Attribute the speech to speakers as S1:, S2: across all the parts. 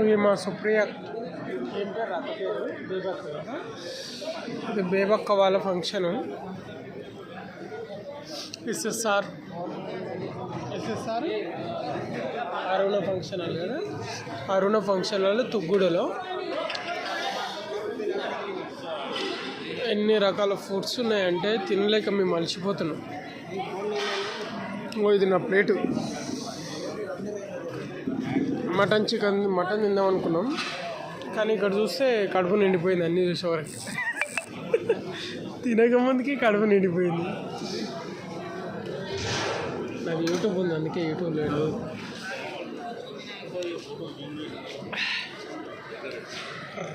S1: ఇది మా సుప్రియ ఇది బేబక్క వాళ్ళ ఫంక్షను. ఎస్ఎస్ఆర్ అరుణ ఫంక్షన్ హాల్ కదా, అరుణ ఫంక్షన్ హాల్ తుగ్గుడలో. ఎన్ని రకాల ఫుడ్స్ ఉన్నాయంటే తినలేక మేము అలసిపోతున్నాం. ఇది నా ప్లేటు. మటన్ తిందాం అనుకున్నాం, కానీ ఇక్కడ చూస్తే కడుపు నిండిపోయింది. అన్నీ చూసేవరకు తినక ముందుకి కడుపు నిండిపోయింది. నాకు యూట్యూబ్ ఉంది, అందుకే యూట్యూబ్ లేదు.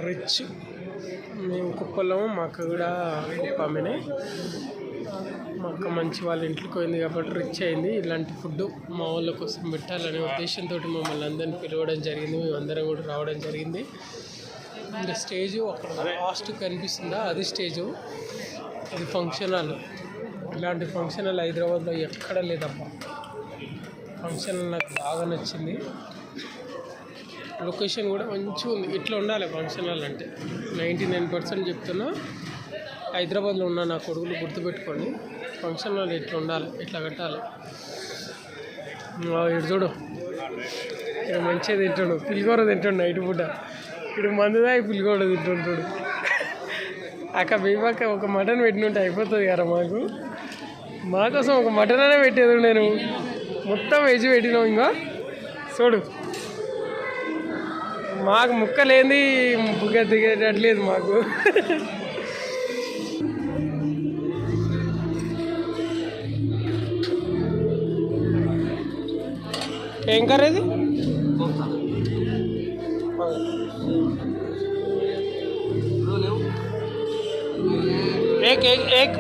S1: రిచ్ మేము కుప్పలో, మా అక్క కూడా కుప్ప ఆమెనే. మా అక్క మంచి వాళ్ళ ఇంట్లోకి పోయింది కాబట్టి రిచ్ అయింది. ఇలాంటి ఫుడ్ మా వాళ్ళ కోసం పెట్టాలనే ఉద్దేశంతో మమ్మల్ని అందరినీ పిలవడం జరిగింది. మేము అందరం కూడా రావడం జరిగింది. ఇంకా స్టేజు అక్కడ లాస్ట్ కనిపిస్తుందా, అది స్టేజు. అది ఫంక్షన్ హాల్. ఇలాంటి ఫంక్షన్ హాల్ హైదరాబాద్లో ఎక్కడ లేదబ్బా. ఫంక్షన్ హాల్ నాకు బాగా నచ్చింది. లొకేషన్ కూడా మంచిగా ఉంది. ఇట్లా ఉండాలి ఫంక్షన్ హాల్ అంటే. 99% చెప్తున్నా, హైదరాబాద్లో ఉన్న నా కొడుకులు గుర్తుపెట్టుకోండి. ఫంక్షన్ హాల్ ఇట్లా ఉండాలి, ఇట్లా కట్టాలి. ఇటు చూడు, ఇక్కడ మంచిగా తింటాడు, పులిగోర తింటాడు నైట్ పూట. ఇటు మందుదా పులిగోర తింటుంటాడు. అక్క బేబక్క ఒక మటన్ పెట్టినట్టు అయిపోతుంది కదా. మా కోసం ఒక మటన్ అనే పెట్టేది. నేను మొత్తం వెజ్ పెట్టినాం. ఇంకా చూడు, మాకు ముక్క లేని బుగ్గ దిగేటట్లేదు మాకు. ఏం కర్రీ ఇది? एक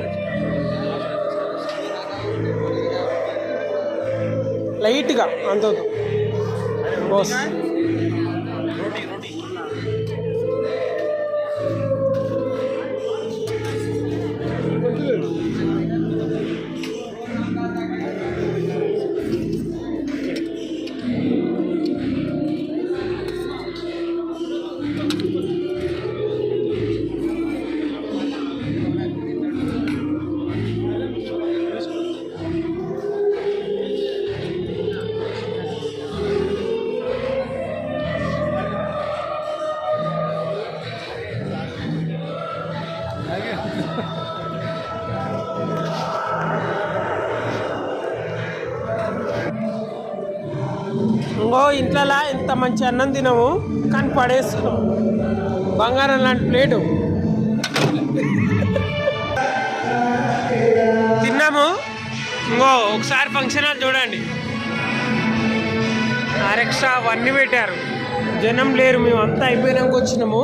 S1: లైట్గా అంత బాస్. ఇంకో ఇంట్లో ఇంత మంచి అన్నం తినము, కానీ పడేస్తున్నాం. బంగారం లాంటి ప్లేటు తిన్నాము. ఇంకో ఒకసారి ఫంక్షన్ హాల్ చూడండి, ఆరెక్స్ట్రా అవన్నీ పెట్టారు. జనం లేరు, మేము అంతా అయిపోయినాక వచ్చినాము.